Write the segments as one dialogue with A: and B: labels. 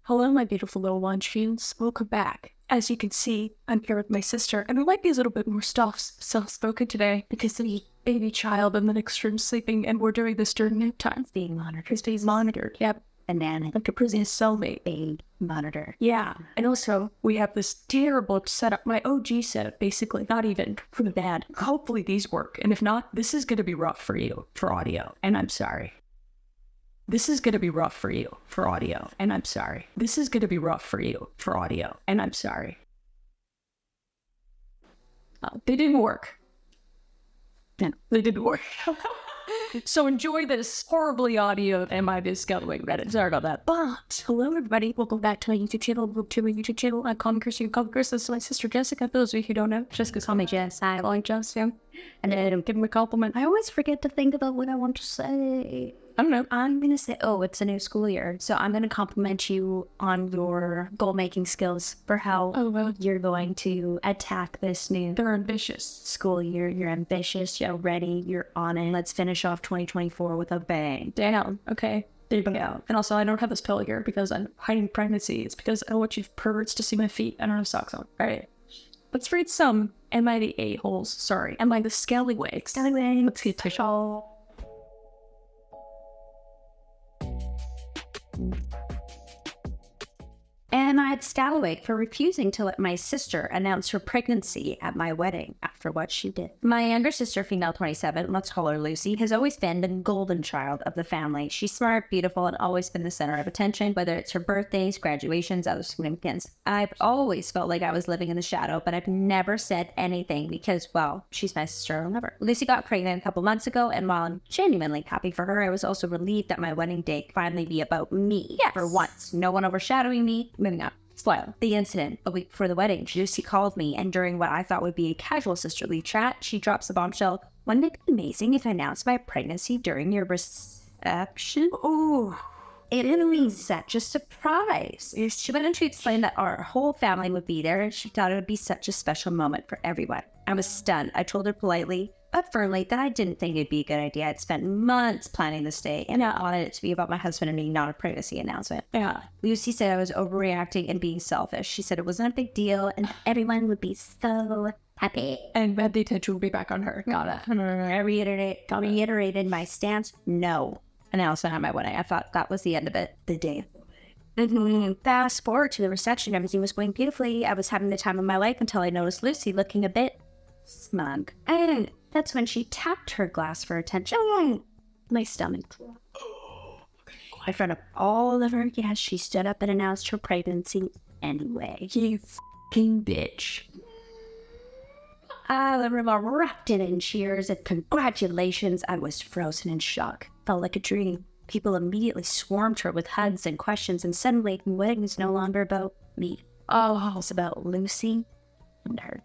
A: Hello, my beautiful little lunchfiends. Welcome back. As you can see, I'm here with my sister, and we might be a little bit more soft-spoken today because the baby child in the next room sleeping, and we're doing this during nap time.
B: It's being monitored.
A: It's being monitored. Yep.
B: Banana.
A: Like a prison cellmate.
B: Being monitored.
A: Yeah. And also, we have this terrible setup, my OG setup, basically, not even for the bad. Hopefully these work, and if not, this is going to be rough for you for audio, and I'm sorry. This is going to be rough for you for audio, and I'm sorry. This is going to be rough for you for audio, and I'm sorry. They didn't work. No, they didn't work. So enjoy this horribly audio and my discovering Reddit. Sorry about that. But hello everybody, welcome back to my YouTube channel. I'm calling Chris. You call me Chris. This is my sister Jessica. For those of you who don't know, Jessica call me Jess. I like Jess, yeah. And then give him a compliment.
B: I always forget to think about what I want to say.
A: I don't know.
B: I'm going to say, it's a new school year. So I'm going to compliment you on your goal-making skills for how you're going to attack this new
A: They're ambitious.
B: school year. You're ambitious, you're ready, you're on it. Let's finish off 2024 with a bang.
A: Damn. Okay. There you go. And also, I don't have this pill here because I'm hiding pregnancy. It's because I don't want you perverts to see my feet. I don't have socks on. All right. Let's read some. Am I the a-holes? Sorry. Am I the scallywags?
B: Scallywags.
A: Let's get to show.
B: And I had scallywag for refusing to let my sister announce her pregnancy at my wedding after what she did. My younger sister, female 27, let's call her Lucy, has always been the golden child of the family. She's smart, beautiful, and always been the center of attention, whether it's her birthdays, graduations, other significance. I've always felt like I was living in the shadow, but I've never said anything because, well, she's my sister, I'll never. Lucy got pregnant a couple months ago, and while I'm genuinely happy for her, I was also relieved that my wedding day could finally be about me.
A: Yes.
B: For once. No one overshadowing me. Moving up.
A: Smile.
B: The incident a week before the wedding, Lucy called me, and during what I thought would be a casual sisterly chat, she drops the bombshell. Wouldn't it be amazing if I announced my pregnancy during your reception?
A: Ooh.
B: It was such a surprise. She went on to explain that our whole family would be there, and she thought it would be such a special moment for everyone. I was stunned. I told her politely, but firmly, that I didn't think it'd be a good idea. I'd spent months planning this day, and I wanted it to be about my husband and me, not a pregnancy announcement.
A: Yeah.
B: Lucy said I was overreacting and being selfish. She said it wasn't a big deal, and everyone would be so happy.
A: And the attention will be back on her. Got it.
B: I reiterated my stance. No announcement at my wedding. I thought that was the end of it. The day of the wedding. Fast forward to the reception. Everything was going beautifully. I was having the time of my life until I noticed Lucy looking a bit smug. And that's when she tapped her glass for attention. My stomach. In front of all of her guests, she stood up and announced her pregnancy anyway.
A: You f***ing bitch.
B: The room erupted in cheers and congratulations. I was frozen in shock. Felt like a dream. People immediately swarmed her with hugs and questions, and suddenly the wedding was no longer about me. It was about Lucy and her.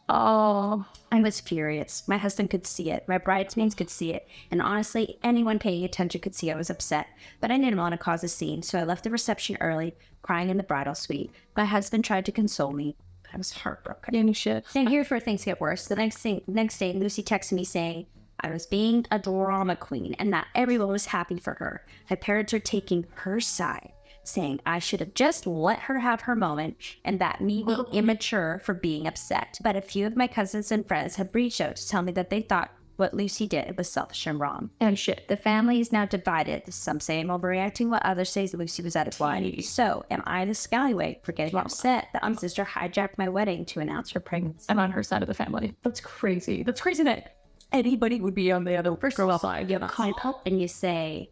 A: Oh.
B: I was furious. My husband could see it. My bridesmaids could see it. And honestly, anyone paying attention could see I was upset. But I didn't want to cause a scene, so I left the reception early, crying in the bridal suite. My husband tried to console me. I was heartbroken.
A: Yeah, no shit.
B: And here's where things get worse. The next day, Lucy texted me saying I was being a drama queen and that everyone was happy for her. My parents are taking her side, saying I should have just let her have her moment and that me being immature for being upset. But a few of my cousins and friends have reached out to tell me that they thought what Lucy did was selfish and wrong.
A: And shit.
B: The family is now divided. Some say I'm overreacting, while others say that Lucy was out of line. So, am I the scallywag for getting upset that my sister hijacked my wedding to announce her pregnancy?
A: I'm on her side of the family. That's crazy. That's crazy that anybody would be on the other girl's side.
B: You call up and you say,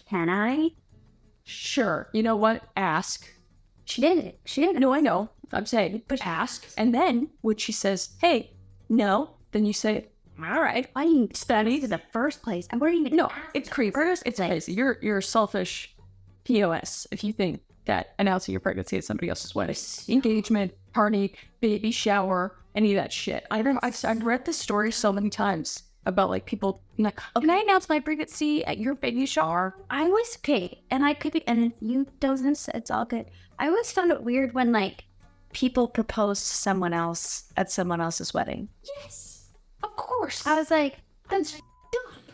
B: can I?
A: Sure. You know what? Ask.
B: She didn't.
A: No, I know. I'm saying, but ask. And then when she says, hey, no, then you say, all right.
B: Why didn't you study in the first place? And where even?
A: No, it's creepy. It's crazy. You're selfish POS if you think that announcing your pregnancy at somebody else's wedding, engagement, party, baby shower, any of that shit. I've read this story so many times about like people like, oh, can I announce my pregnancy at your baby shower?
B: I was okay, and I could be, and you doesn't. It's all good. I always found it weird when like people propose to someone else at someone else's wedding.
A: Yes. Of course.
B: I was like, that's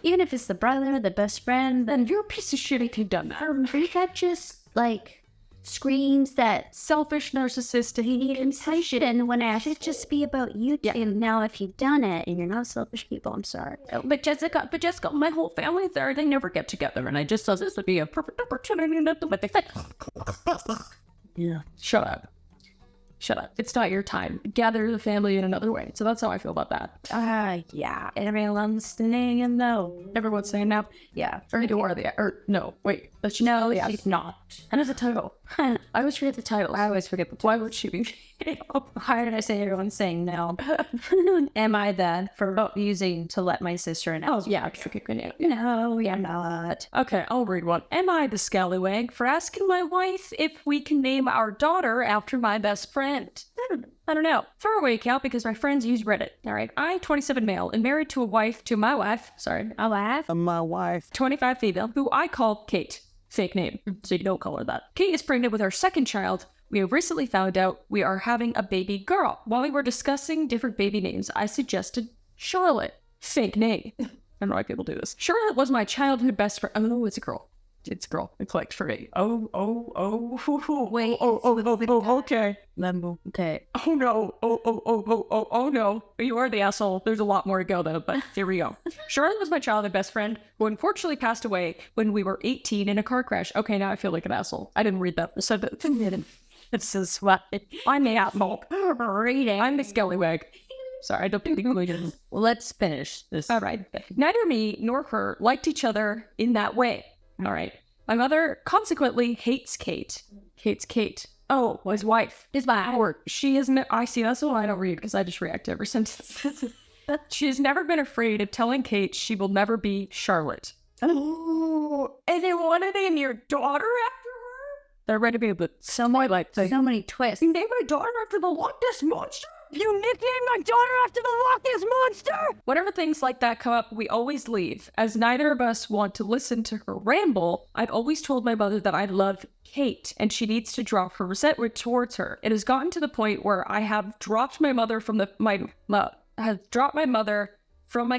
B: even if it's the brother, the best friend,
A: then you're a piece of shit if you've done that.
B: Or that just like screams that
A: selfish, narcissistic,
B: impatient when it should just be about you two.
A: Yeah.
B: Now, if you've done it and you're not selfish people, I'm sorry.
A: But Jessica, my whole family's there. They never get together, and I just thought this would be a perfect opportunity to do what they said. Yeah. Shut up. It's not your time. Gather the family in another way. So that's how I feel about that.
B: Yeah. Everyone's saying no.
A: Everyone's saying no.
B: Yeah.
A: No, wait. That's just,
B: No,
A: yeah.
B: she's not.
A: And as a title. I always forget the title.
B: I always forget the
A: Why would she be?
B: Why did I say everyone's saying no? Am I then for refusing to let my sister in?
A: Oh, yeah.
B: No, you're not.
A: Okay, I'll read one. Am I the scallywag for asking my wife if we can name our daughter after my best friend? I don't know. Throwaway account because my friends use Reddit. All right. I, 27 male, and married to my wife, 25 female, who I call Kate. Fake name, so you don't call her that. Kate is pregnant with our second child. We have recently found out we are having a baby girl. While we were discussing different baby names, I suggested Charlotte. Fake name. I don't know why people do this. Charlotte was my childhood best friend. Oh, it's a girl. It's a girl. It clicked for me.
B: Wait.
A: Okay.
B: Okay.
A: Oh no. You are the asshole. There's a lot more to go though, but here we go. Charlotte was my childhood best friend who unfortunately passed away when we were 18 in a car crash. Okay, now I feel like an asshole. I didn't read that. So it says what? I'm the asshole.
B: Reading.
A: I'm the scallywag. Sorry, I don't think we did.
B: Well, let's finish this.
A: All right. Neither me nor her liked each other in that way. All right. My mother consequently hates Kate. Hates Kate. Oh, his wife.
B: His wife.
A: Or she is. I see. That's why I don't read because I just react to every sentence. She has never been afraid of telling Kate she will never be Charlotte. Oh, and they want to name your daughter after her? They're ready to be able to.
B: So many twists.
A: You name my daughter after the Loch Ness Monster? You nicknamed my daughter after the Loch Ness Monster? Whenever things like that come up, we always leave. As neither of us want to listen to her ramble, I've always told my mother that I love Kate and she needs to drop her resentment towards her. It has gotten to the point where I have dropped my mother from my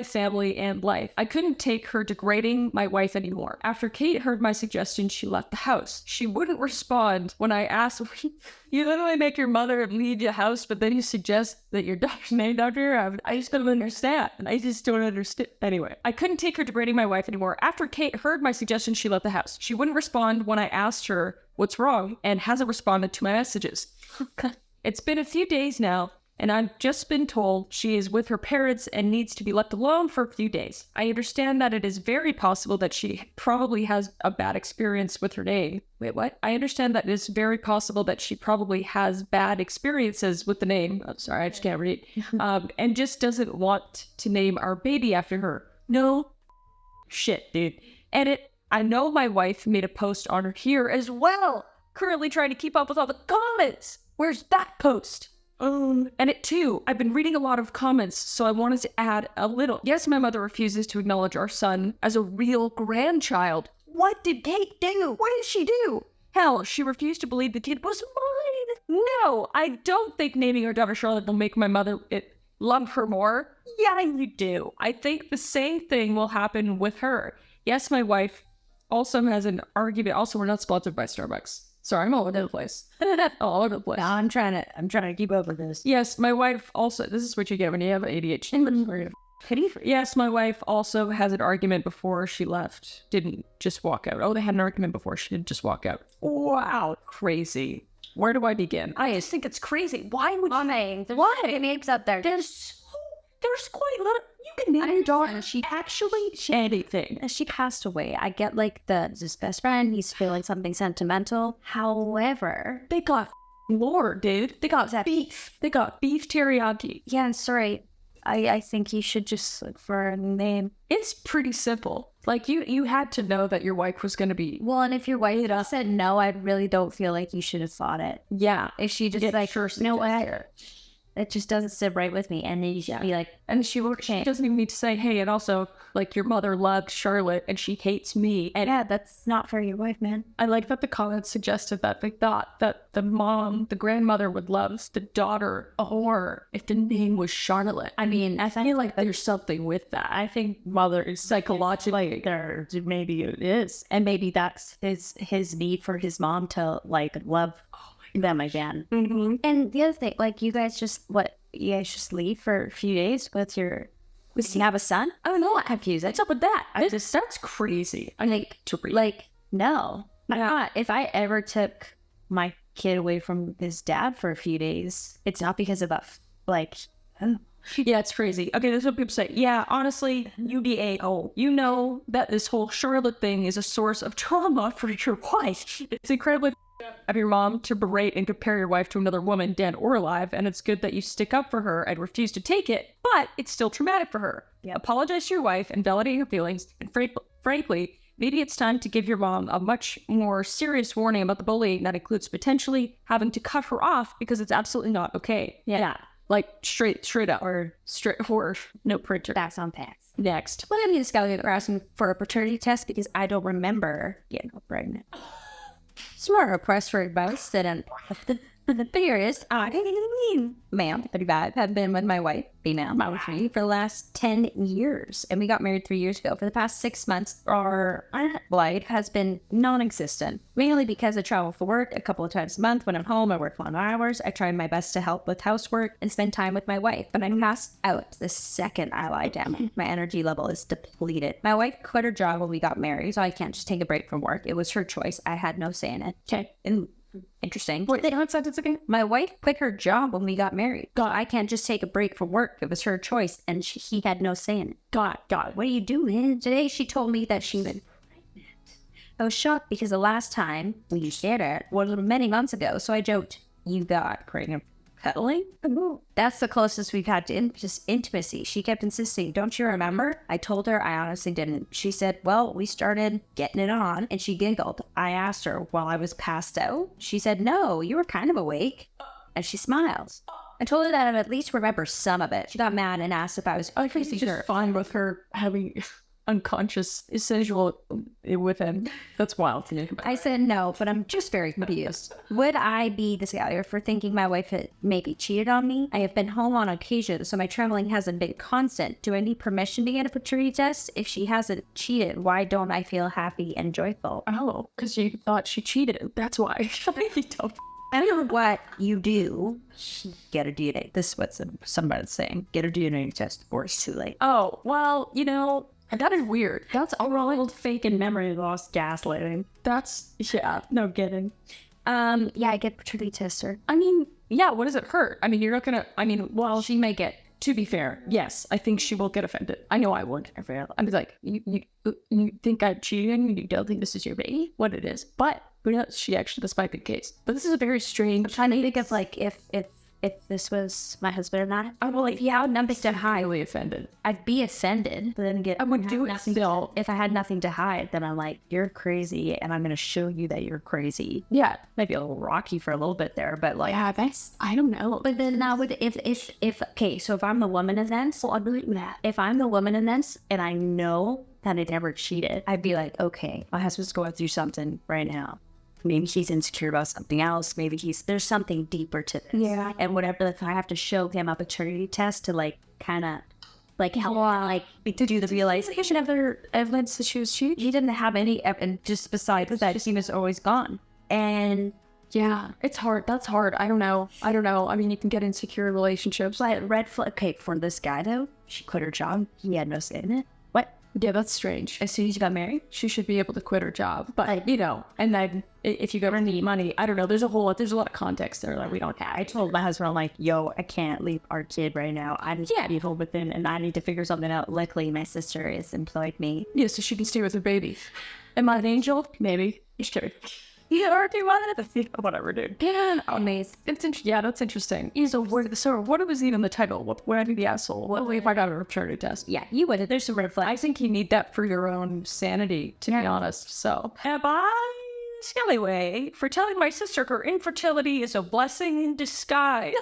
A: family and life. I couldn't take her degrading my wife anymore. After Kate heard my suggestion, she left the house. She wouldn't respond when I asked, you literally make your mother leave your house, but then you suggest that your daughter's named after her? I just don't understand. Anyway, I couldn't take her degrading my wife anymore. After Kate heard my suggestion, she left the house. She wouldn't respond when I asked her what's wrong and hasn't responded to my messages. It's been a few days now, and I've just been told she is with her parents and needs to be left alone for a few days. I understand that it is very possible that she probably has a bad experience with her name. Wait, what? I understand that it is very possible that she probably has bad experiences with the name. I'm sorry, I just can't read. And just doesn't want to name our baby after her. No shit, dude. Edit. I know my wife made a post on her here as well. Currently trying to keep up with all the comments. Where's that post? And it too, I've been reading a lot of comments, so I wanted to add a little. Yes, my mother refuses to acknowledge our son as a real grandchild. What did Kate do? What did she do? Hell, she refused to believe the kid was mine. No, I don't think naming her daughter Charlotte will make my mother love her more. Yeah, you do. I think the same thing will happen with her. Yes, my wife also has an argument. Also, we're not sponsored by Starbucks. Sorry, I'm all over the place. All over the place.
B: No, I'm trying to keep up with this.
A: Yes, my wife also. This is what you get when you have ADHD. Yes, my wife also has an argument before she left. Didn't just walk out. Oh, they had an argument before she didn't just walk out. Wow, crazy. Where do I begin? I just think it's crazy. Why would
B: Why? Names up there.
A: There's quite a lot. You can name your daughter. She anything.
B: She passed away. I get his best friend. He's feeling something sentimental. However,
A: They got lore, dude. They got beef. They got beef teriyaki.
B: yeah, sorry. I think you should just look for a name.
A: It's pretty simple. Like you had to know that your wife was going to be.
B: Well, and if your wife said no, I really don't feel like you should have thought it.
A: Yeah.
B: If she just
A: Yeah, sure,
B: you know what? It just doesn't sit right with me. And then you should be like,
A: And she doesn't even need to say, hey, and also, like, your mother loved Charlotte and she hates me. And
B: yeah, that's not for your wife, man.
A: I like that the comments suggested that they thought that the grandmother would love the daughter more if the name was Charlotte. I mean, I feel like there's something with that. I think mother is psychologically there. Maybe it is.
B: And maybe that's his need for his mom to, like, love them again.
A: Mm-hmm.
B: And the other thing, like, you guys just leave for a few days with your... Does he have a son?
A: Oh, no.
B: I'm confused.
A: What's up with that? That's crazy. I
B: Like,
A: to read.
B: like, no. Not. If I ever took my kid away from his dad for a few days, it's not because of
A: Yeah, it's crazy. Okay, that's what people say. Yeah, honestly, you be a-hole. You know that this whole Charlotte thing is a source of trauma for your wife. It's incredibly of your mom to berate and compare your wife to another woman, dead or alive, and it's good that you stick up for her and refuse to take it, but it's still traumatic for her.
B: Yep.
A: Apologize to your wife and validate her feelings, and frankly, maybe it's time to give your mom a much more serious warning about the bullying that includes potentially having to cut her off because it's absolutely not okay.
B: Yeah.
A: Like straight up or no printer.
B: That's on pass.
A: Next.
B: Well, I mean, this guy we're asking for a paternity test because I don't remember getting pregnant. Smart request for advice that the figure is, ma'am, 35, have been with my wife, female, with me for the last 10 years. And we got married 3 years ago. For the past 6 months, our life has been non-existent, mainly because I travel for work a couple of times a month. When I'm home, I work long hours. I try my best to help with housework and spend time with my wife. But I pass out the second I lie down. My energy level is depleted. My wife quit her job when we got married, so I can't just take a break from work. It was her choice. I had no say in it.
A: Okay.
B: Interesting.
A: Wait, what sentence again?
B: My wife quit her job when we got married. God, I can't just take a break from work. It was her choice, and he had no say in it. God, what are you doing? Today she told me that she was pregnant. I was shocked because the last time we shared it was many months ago, so I joked, you got pregnant cuddling? That's the closest we've had to just intimacy. She kept insisting, don't you remember? I told her I honestly didn't. She said, well, we started getting it on, and she giggled. I asked her while I was passed out. She said, no, you were kind of awake. And she smiled. I told her that I'd at least remember some of it. She got mad and asked if I was crazy.
A: Just fine with her having unconscious sensual with him. That's wild to me.
B: I said no, but I'm just very confused. Would I be the failure for thinking my wife had maybe cheated on me? I have been home on occasion, so my traveling hasn't been constant. Do I need permission to get a paternity test? If she hasn't cheated, why don't I feel happy and joyful?
A: Oh, because you thought she cheated. That's why. You don't.
B: I don't know what you do. Get a DNA. This is what somebody's saying. Get a DNA test before it's too late.
A: Oh, well, that is weird. That's all old fake and memory loss gaslighting. Yeah, no kidding.
B: Yeah, I get paternity tester.
A: I mean, yeah, what does it hurt? I mean, you're not gonna, well, she may get, to be fair, yes, I think she will get offended. I know I would. I'm like, you think I'm cheating? You don't think this is your baby? What it is. But who knows? This might be the case. But this is a very strange.
B: I'm trying to think of, like, if this was my husband or not. I will, if he had nothing to hide,
A: highly offended.
B: I'd be offended, but then
A: I would do it still.
B: If I had nothing to hide, then I'm like, you're crazy, and I'm going to show you that you're crazy.
A: Yeah.
B: Maybe a little rocky for a little bit there, but like,
A: yeah, I don't know.
B: But then now if okay, so if I'm the woman in this, well, I'd be like that. If I'm the woman in this, and I know that I never cheated, I'd be like, okay, my husband's going through something right now. Maybe he's insecure about something else. Maybe there's something deeper to this.
A: Yeah.
B: And whatever, if I have to show him a paternity test to like kind of like help like to do the realization of their evidence that she was cheating. He didn't have any evidence just besides that he was always gone. And
A: yeah, it's hard. That's hard. I don't know. I mean, you can get insecure relationships.
B: But red flag. Okay, for this guy though, she quit her job. He had no say in it. What?
A: Yeah, that's strange.
B: As soon as you got married,
A: she should be able to quit her job. But, and then if you go to need money, I don't know. There's a lot of context there that we don't have.
B: I told my husband, I'm like, yo, I can't leave our kid right now. I need to be home with him and I need to figure something out. Luckily, my sister has employed me.
A: Yeah, so she can stay with her baby. Am I an angel? Maybe. Just kidding.
B: Yeah, or do you want it?
A: Whatever, dude.
B: Yeah, amazing.
A: Yeah, that's interesting. So what was even the title? What would I be the asshole? What if I got a paternity test?
B: Yeah, you would. There's some red flags.
A: I think you need that for your own sanity, to be honest. So, am I Scallyway for telling my sister her infertility is a blessing in disguise?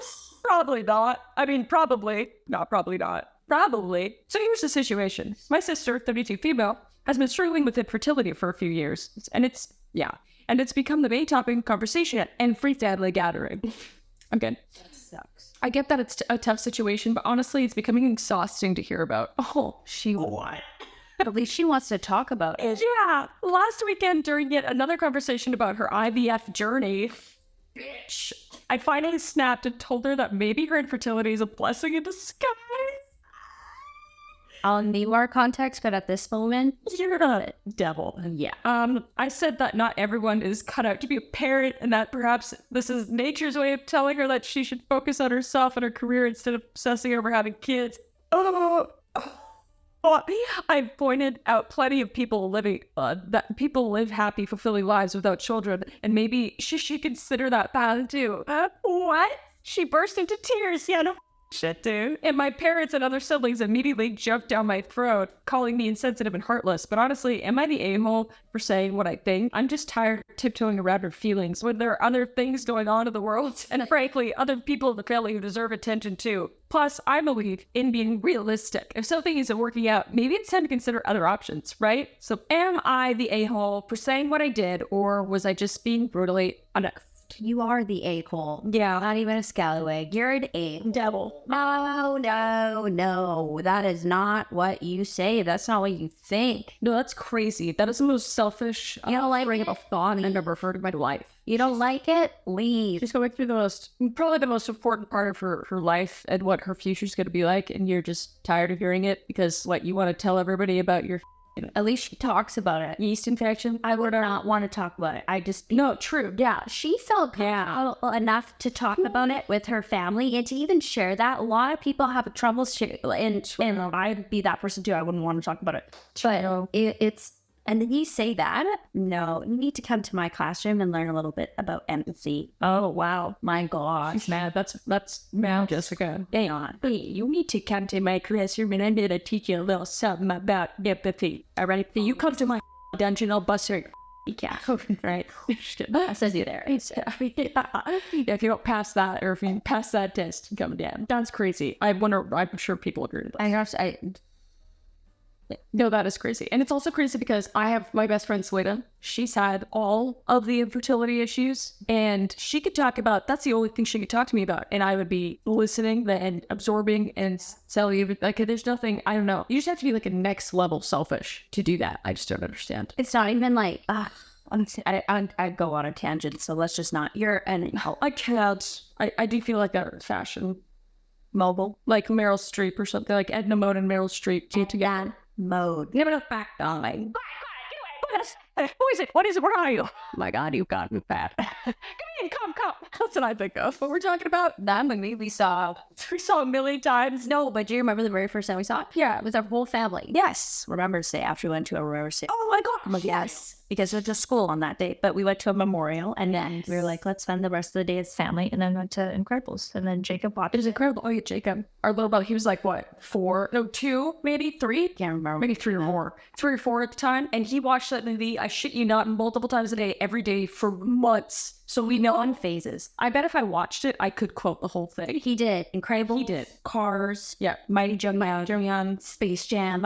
A: Probably not. I mean, probably. Not probably not. Probably. So here's the situation. My sister, 32 female, has been struggling with infertility for a few years. And it's become the main topic of conversation at every family gathering. Again.
B: That sucks.
A: I get that it's a tough situation, but honestly, it's becoming exhausting to hear about. Oh, she what?
B: At least she wants to talk about it.
A: Yeah. Last weekend, during yet another conversation about her IVF journey, bitch, I finally snapped and told her that maybe her infertility is a blessing in disguise.
B: I'll need more context, but at this moment,
A: You're a devil.
B: yeah.
A: I said that not everyone is cut out to be a parent, and that perhaps this is nature's way of telling her that she should focus on herself and her career instead of obsessing over having kids. I pointed out plenty of people that people live happy, fulfilling lives without children, and maybe she should consider that path too. What? She burst into tears. Yeah, no shit, dude. And my parents and other siblings immediately jumped down my throat, calling me insensitive and heartless. But honestly, am I the a-hole for saying what I think? I'm just tired of tiptoeing around her feelings when there are other things going on in the world, and frankly, other people in the family who deserve attention too. Plus, I believe in being realistic. If something isn't working out, maybe it's time to consider other options, right? So am I the a-hole for saying what I did, or was I just being brutally honest?
B: You are the a-hole.
A: Yeah.
B: Not even a scallywag. You're an
A: Devil.
B: No. That is not what you say. That's not what you think.
A: No, that's crazy. That is the most selfish
B: You don't like it?
A: thought I've ever heard in my life.
B: You don't like it? Leave.
A: She's going through probably the most important part of her life and what her future's going to be like, and you're just tired of hearing it because, you want to tell everybody about your
B: At least she talks about it.
A: yeast infection.
B: I would not want to talk about it. I just...
A: No, true.
B: Yeah, she felt comfortable enough to talk about it with her family and to even share that. A lot of people have trouble and I'd be that person too. I wouldn't want to talk about it. But it's... And then you say that? No, you need to come to my classroom and learn a little bit about empathy.
A: Oh, wow.
B: My gosh.
A: She's mad. That's mad, Jessica.
B: Hang on.
A: Hey, you need to come to my classroom and I'm going to teach you a little something about empathy. All right? If you come to my dungeon, I'll bust your
B: Yeah.
A: right?
B: That says you there.
A: If you don't pass that, or if you pass that test, you come down. That's crazy. I'm sure people agree with that. No, that is crazy. And it's also crazy because I have my best friend, Sweta. She's had all of the infertility issues, and she could talk about, that's the only thing she could talk to me about. And I would be listening and absorbing and telling you, there's nothing, I don't know. You just have to be a next level selfish to do that. I just don't understand.
B: It's not even I go on a tangent, so let's just not.
A: I can't. I do feel like that fashion mogul, like Meryl Streep or something, like Edna Mode and Meryl Streep get together.
B: Mode.
A: Never know back on. Who is it? What is it? Where are you? Oh my God, you've gotten fat. Come in, come. That's what I think of. What we're talking about?
B: That movie we saw
A: a million times.
B: No, but do you remember the very first time we saw it?
A: Yeah.
B: It was our whole family.
A: Yes.
B: Remembrance Day after we went to a Remembrance Day.
A: Oh my God.
B: Yes. Because we went to school on that day, but we went to a memorial and then we were like, let's spend the rest of the day as family, and then went to Incredibles, and then Jacob watched
A: it. Was incredible. Oh yeah, Jacob. Our little brother, he was like, what, 4? No, 2, maybe 3?
B: Can't remember.
A: Maybe 3 or more. 3 or 4 at the time. And he watched that movie, I shit you not, multiple times a day, every day for months. So we know
B: on phases.
A: I bet if I watched it, I could quote the whole thing.
B: He did. Incredible.
A: He did.
B: Cars.
A: Yeah.
B: Mighty Joe Young. Space Jam.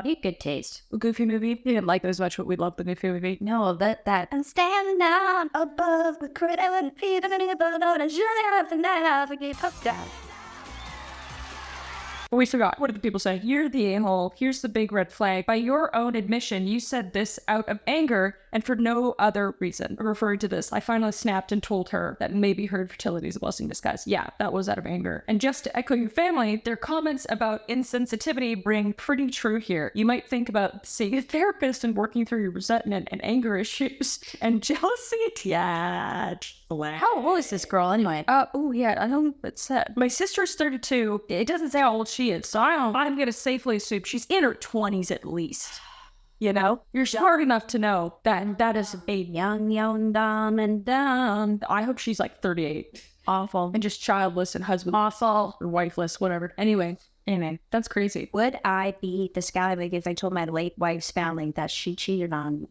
B: He had good taste.
A: Goofy movie. He didn't like it as much, but we loved the Goofy movie.
B: No, that. I'm standing out above the crowd and feeling and shooting up the night.
A: We forgot. What did the people say? You're the a-hole. Here's the big red flag. By your own admission, you said this out of anger and for no other reason. Referring to this, I finally snapped and told her that maybe her infertility is a blessing in disguise. Yeah, that was out of anger. And just to echo your family, their comments about insensitivity ring pretty true here. You might think about seeing a therapist and working through your resentment and anger issues and jealousy. Yeah.
B: How old is this girl anyway?
A: Oh yeah, I don't know what it said. My sister's 32. It doesn't say how old she is, so I'm gonna safely assume she's in her 20s at least. You know, you're smart enough to know that is a young, dumb, and dumb. I hope she's 38. Awful. And just childless and husband awful or wifeless, whatever. Anyway, that's crazy.
B: Would I be the scallywag if I told my late wife's family that she cheated on me?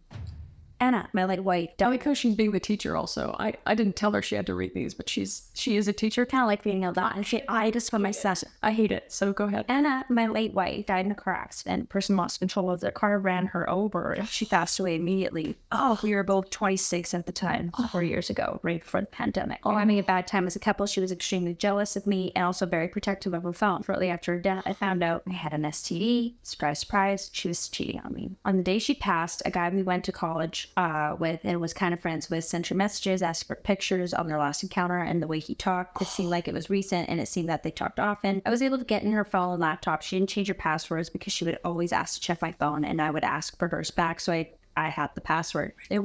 B: Anna, my late wife,
A: I like how she's being the teacher also. I didn't tell her she had to read these, but she is a teacher.
B: kind of like being a dog. I just for myself.
A: I hate it, so go ahead.
B: Anna, my late wife, died in a car accident. Person lost control of their car, ran her over. She passed away immediately. Oh, we were both 26 at the time, 4 years ago, right before the pandemic. Oh, having a bad time as a couple. She was extremely jealous of me and also very protective of her phone. Shortly after her death, I found out I had an STD. Surprise, surprise, she was cheating on me. On the day she passed, a guy we went to college with and was kind of friends with sent her messages, asked for pictures on their last encounter, and the way he talked, it seemed like it was recent, and it seemed that they talked often. I was able to get in her phone and laptop. She didn't change her passwords because she would always ask to check my phone, and I would ask for hers back, so I had the password. There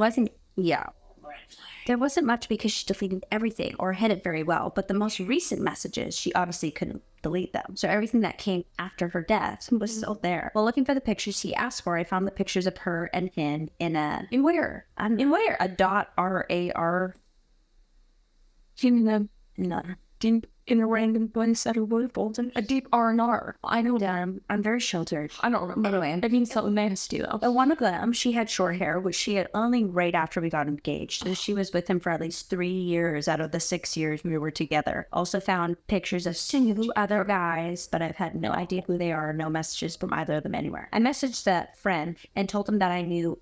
B: wasn't much because she deleted everything or hid it very well, but the most recent messages, she obviously couldn't delete them. So everything that came after her death was still there. While looking for the pictures he asked for, I found the pictures of her and him in where? A .rar.
A: In a random place at a wood Bolton. A deep R&R. I know that.
B: I'm very sheltered.
A: I don't remember.
B: Anyway,
A: It means something nasty, though.
B: But one of them, she had short hair, which she had only right after we got engaged. So she was with him for at least 3 years out of the 6 years we were together. Also found pictures of 2 other guys, but I've had no idea who they are, no messages from either of them anywhere. I messaged that friend and told him that I knew,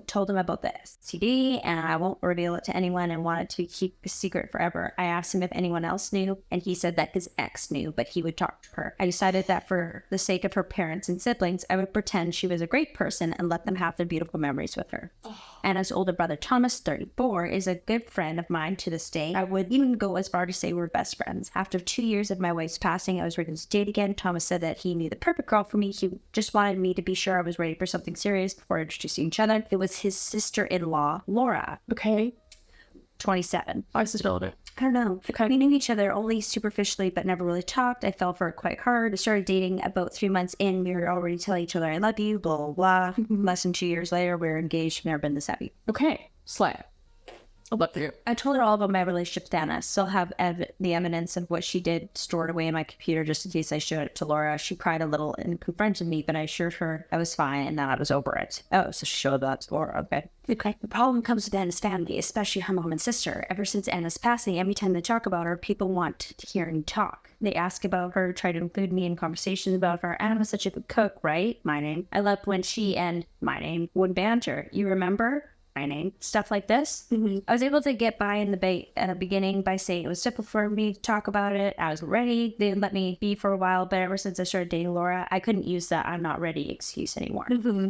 B: told him about the STD, and I won't reveal it to anyone and wanted to keep a secret forever. I asked him if anyone else knew, and he said that his ex knew, but he would talk to her. I decided that for the sake of her parents and siblings, I would pretend she was a great person and let them have their beautiful memories with her. Anna's older brother, Thomas, 34, is a good friend of mine to this day. I would even go as far to say we're best friends. After 2 years of my wife's passing, I was ready to date again. Thomas said that he knew the perfect girl for me. He just wanted me to be sure I was ready for something serious before introducing each other. It was his sister-in-law, Laura.
A: Okay.
B: 27.
A: I suspect it.
B: I don't know. We knew each other only superficially, but never really talked. I fell for it quite hard. I started dating about 3 months in. We were already telling each other I love you, blah, blah, blah. Less than 2 years later, we were engaged. Never been this happy.
A: Okay. Slap. I'd love to.
B: I told her all about my relationship with Anna. Still have the evidence of what she did stored away in my computer just in case I showed it to Laura. She cried a little and confronted me, but I assured her I was fine and that I was over it. Oh, so she showed that to Laura. Okay. The problem comes with Anna's family, especially her mom and sister. Ever since Anna's passing, every time they talk about her, people want to hear me talk. They ask about her, try to include me in conversations about her. Anna was such a good cook, right? My name. I loved when she and my name would banter. You remember? My name. Stuff like this. I was able to get by in the bait at the beginning by saying it was simple for me to talk about it. I was ready. They let me be for a while, but ever since I started dating Laura, I couldn't use that I'm not ready excuse anymore.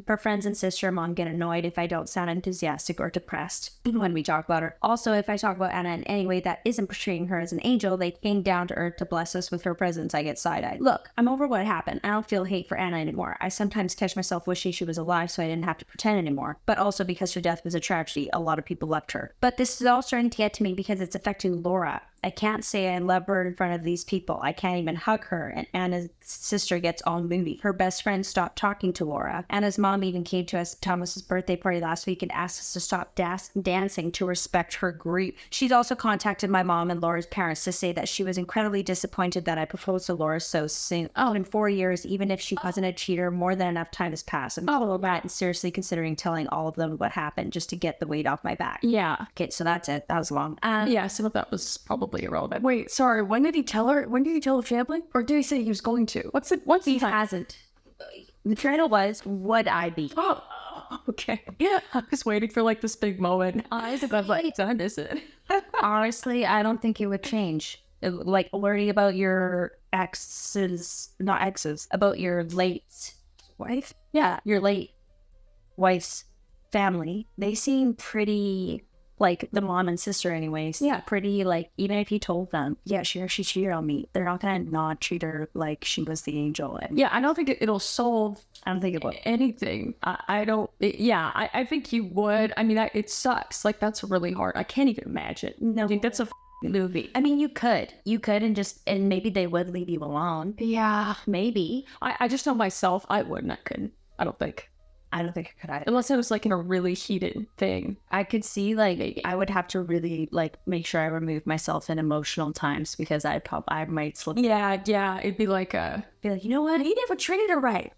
B: Her friends and sister-in-law get annoyed if I don't sound enthusiastic or depressed when we talk about her. Also, if I talk about Anna in any way that isn't portraying her as an angel, they came down to earth to bless us with her presence. I get side-eyed. Look, I'm over what happened. I don't feel hate for Anna anymore. I sometimes catch myself wishing she was alive so I didn't have to pretend anymore, but also because her death was a tragedy. A lot of people left her. But this is all starting to get to me because it's affecting Laura. I can't say I love her in front of these people. I can't even hug her, and Anna's sister gets all moody. Her best friend stopped talking to Laura. Anna's mom even came to us at Thomas's birthday party last week and asked us to stop dancing to respect her grief. She's also contacted my mom and Laura's parents to say that she was incredibly disappointed that I proposed to Laura so soon. Oh, in 4 years, even if she wasn't a cheater, more than enough time has passed. I'm all about and seriously considering telling all of them what happened just to get the weight off my back.
A: Yeah.
B: Okay, so that's it. That was long.
A: Yeah, some of that was probably irrelevant. Wait, sorry, when did he tell her? When did he tell the family? Or did he say he was going to? What's
B: He hasn't. The title was, Would I Be?
A: Oh, okay. Yeah, I was waiting for like this big moment. I was like, I miss it.
B: Honestly, I don't think it would change. Like learning about your about your late wife? Yeah, your late wife's family. They seem pretty, like the mom and sister anyways. Yeah, pretty like, even if you told them, yeah, she cheated on me, they're not gonna not treat her like she was the angel. And
A: yeah, I don't think it'll solve
B: I don't think it will.
A: anything. I think you would. I mean, it sucks. Like, that's really hard. I can't even imagine.
B: No.
A: I think that's a movie.
B: I mean, you could and maybe they would leave you alone.
A: Yeah.
B: Maybe.
A: I just know myself, I wouldn't. I couldn't. I don't think
B: I could either.
A: unless it was like in a really heated thing.
B: I could see, like, I would have to really, like, make sure I remove myself in emotional times because I might slip.
A: Yeah, it'd be like
B: Be like, you know what?
A: he never treated her right.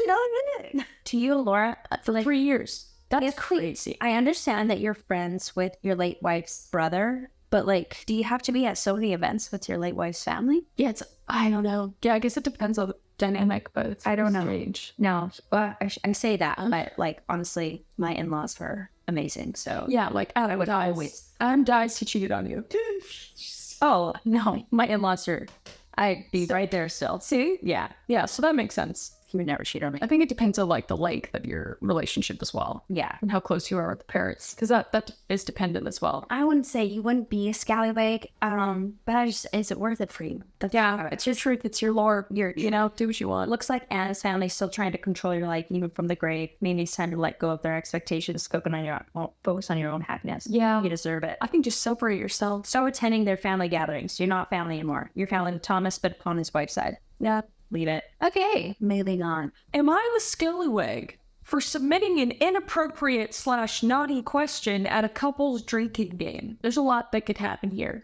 B: No. To you, Laura, for like
A: 3 years. That's
B: it's
A: crazy.
B: I understand that you're friends with your late wife's brother, but like, do you have to be at so many events with your late wife's family?
A: Yeah, I don't know. Yeah, I guess it depends on the dynamic, but it's
B: I don't know.
A: strange.
B: No, well, I say that, but like, honestly, my in-laws were amazing. So
A: Yeah, like Adam
B: would
A: dies.
B: always-
A: Adam dies, he cheated on you.
B: oh no, my in-laws are, I'd be right there still.
A: See?
B: Yeah,
A: Yeah, so that makes sense.
B: he would never cheat on me.
A: I think it depends on like the length of your relationship as well.
B: Yeah.
A: And how close you are with the parents. Because that is dependent as well.
B: I wouldn't say you wouldn't be a scallywag, but is it worth it for you?
A: Yeah, it's your truth, it's your lore. You know, do what you want.
B: Looks like Anna's family's still trying to control your life, even from the grave. Maybe it's time to let go of their expectations, focus on your own happiness.
A: Yeah.
B: You deserve it.
A: I think just separate yourself.
B: So attending their family gatherings. You're not family anymore. You're family to Thomas, but on his wife's side. Yeah, leave it. Okay, moving on.
A: Am I the scallywag for submitting an inappropriate / naughty question at a couple's drinking game? There's a lot that could happen here.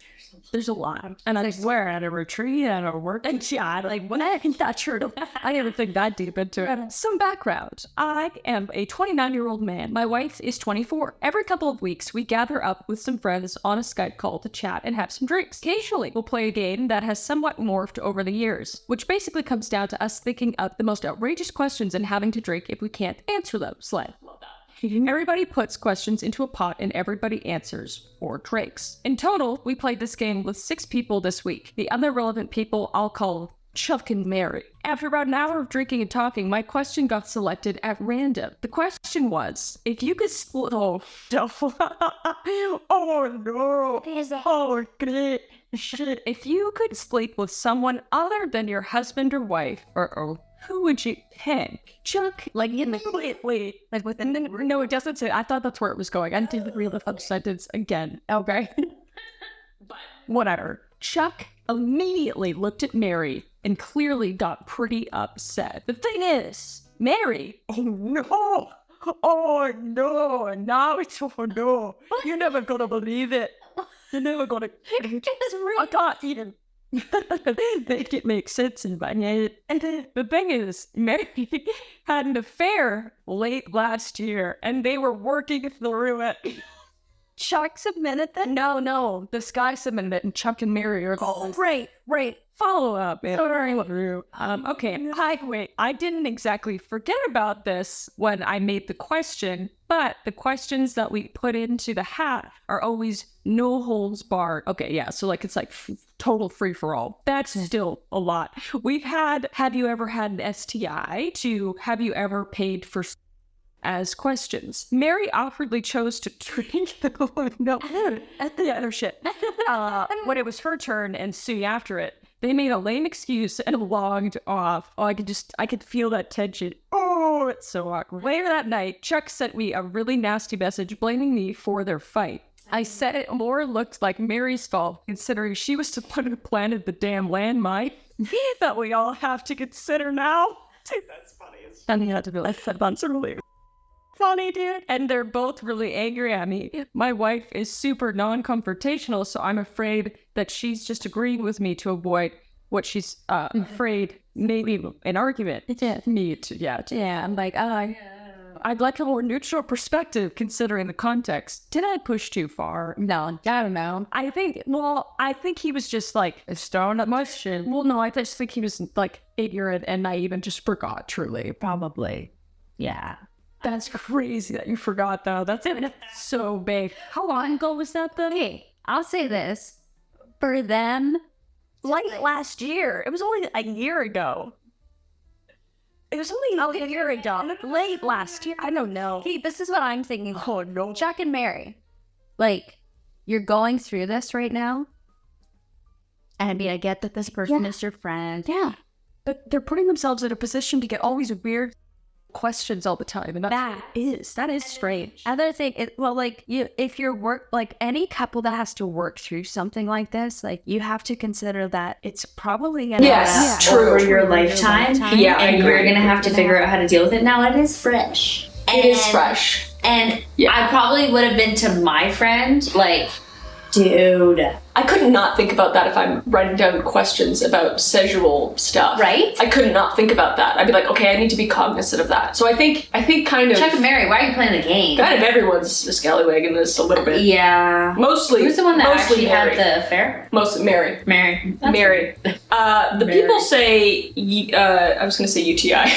A: There's a lot. And I swear, at a retreat, at a work, and yeah, like, what? Not sure. I never think that deep into it. Some background. I am a 29-year-old man. My wife is 24. Every couple of weeks, we gather up with some friends on a Skype call to chat and have some drinks. Occasionally, we'll play a game that has somewhat morphed over the years, which basically comes down to us thinking up the most outrageous questions and having to drink if we can't answer them. Slay. Love that. Everybody puts questions into a pot and everybody answers or drinks. In total, we played this game with 6 people this week. The other relevant people I'll call Chuck and Mary. After about an hour of drinking and talking, my question got selected at random. The question was, if you could split... Oh, no. Oh, no. Oh, great. Shit. If you could sleep with someone other than your husband or wife, or who would you pick? Chuck, like, wait. Like, within the... No, it doesn't say... I thought that's where it was going. I didn't read the full sentence again. Okay. But whatever. Chuck immediately looked at Mary and clearly got pretty upset. The thing is, Mary... Oh, no. Oh, no. Now it's... Oh, no. You're never gonna believe it. You're never gonna... I can't even... Make it make sense in my head. And the thing is, Mary had an affair late last year, and they were working through it. Chuck submitted that? No. This guy submitted it, and Chuck and Mary are... Oh, right. Follow up. Okay. Wait. I didn't exactly forget about this when I made the question, but the questions that we put into the hat are always no holds barred. Okay, yeah. So like it's like total free for all. That's still a lot. We've had, have you ever had an STI, to have you ever paid for as questions. Mary awkwardly chose to drink the other shit. When it was her turn and soon after it, they made a lame excuse and logged off. Oh, I could feel that tension. Oh, it's so awkward. Later that night, Chuck sent me a really nasty message blaming me for their fight. I said it more looked like Mary's fault, considering she was the one who planted the damn landmine that we all have to consider now. Dude, that's funny. And he had to be like, that's really funny, dude. And they're both really angry at me. My wife is super non-confrontational, so I'm afraid that she's just agreeing with me to avoid what she's afraid, maybe an argument. Yeah, I'm like, I'd like a more neutral perspective considering the context. Did I push too far? No, I don't know. I think he was just like, throwing up my shit. Well, no, I just think he was like ignorant and naive and just forgot, truly.
B: Probably. Yeah.
A: That's crazy that you forgot, though. That's so big. How long ago was that, though?
B: Hey, I'll say this. For them,
A: Like last year. It was only a year ago. It was only a year ago. Late last year. I don't know.
B: hey, this is what I'm thinking.
A: Oh, no.
B: Chuck and Mary, like, you're going through this right now. And I mean, I get that this person is your friend.
A: Yeah. But they're putting themselves in a position to get all these weird questions all the time, and that is strange.
B: Other thing, if you're any couple that has to work through something like this, like, you have to consider that it's probably gonna last
C: over your lifetime. Yeah, and you're gonna have to figure out how to deal with it. Now it is fresh.
D: It is fresh.
C: And I probably would have been to my friend like
B: Dude.
A: I could not think about that if I'm writing down questions about sexual stuff.
B: Right?
A: I could not think about that. I'd be like, okay, I need to be cognizant of that. So I think kind of...
C: Chuck and Mary, why are you playing the game?
A: Kind of everyone's a scallywag in this a little bit.
C: Yeah.
A: Mostly.
C: Who's the one that actually
A: Mary.
C: had the affair?
A: Mostly Mary.
C: Mary.
A: Mary. The
C: Mary.
A: people say, I was going to say UTI.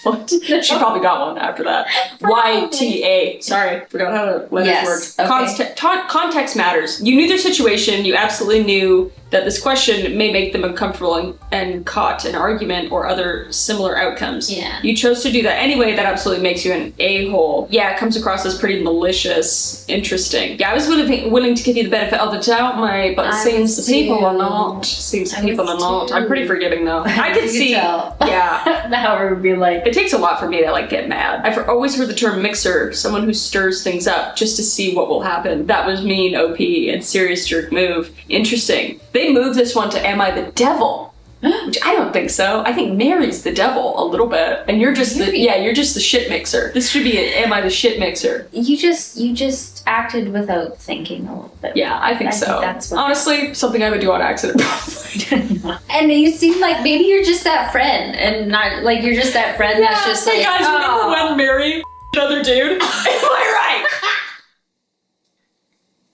A: What? She probably got one after that. YTA. Sorry, forgot how to letters work.
C: Okay.
A: Context matters. You knew their situation. You absolutely knew that this question may make them uncomfortable and caught an argument or other similar outcomes.
C: Yeah.
A: You chose to do that anyway. That absolutely makes you an a-hole. Yeah, it comes across as pretty malicious. Interesting. Yeah, I was willing to give you the benefit of the doubt, mate, but it seems the people are not. Seems the people are not. I'm pretty forgiving though. I can see. Yeah.
C: Now it would be like.
A: It takes a lot for me to like get mad. I've always heard the term mixer, someone who stirs things up just to see what will happen. That was me and OP and serious jerk move. Interesting. They moved this one to Am I the Devil? Which I don't think so. I think Mary's the devil a little bit. And you're just you're just the shit mixer. This should be an Am I the Shit Mixer?
C: You just acted without thinking a little bit.
A: Yeah, I think so.
C: That's what
A: honestly, something I would do on accident probably.
C: And you seem like maybe you're just that friend and not like you're just that friend that's just
A: hey
C: like,
A: guys, remember when Mary another dude? Am I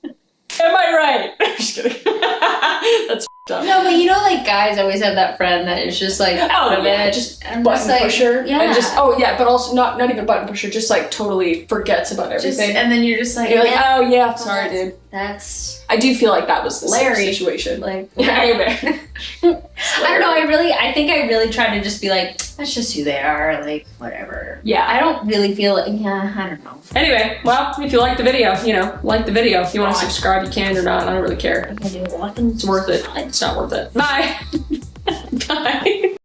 A: right? Am I right? I'm just kidding. That's up.
C: No, but you know, like guys always have that friend that is just like out of it,
A: just
C: I'm
A: button
C: just like,
A: pusher,
C: yeah,
A: and just but also not even button pusher, just like totally forgets about everything.
C: and then you're just like,
A: You're like, oh yeah, sorry, dude.
C: That's
A: I do feel like that was the
C: Larry
A: situation.
C: like,
A: Anyway.
C: I don't know. I think I really try to just be like, that's just who they are. Like whatever.
A: Yeah.
C: I don't really feel like, I don't know.
A: Anyway, well, if you like the video, like the video. If you want to subscribe, you can or not. I don't really care.
C: I do a lot.
A: It's worth it. It's not worth it. Bye. Bye.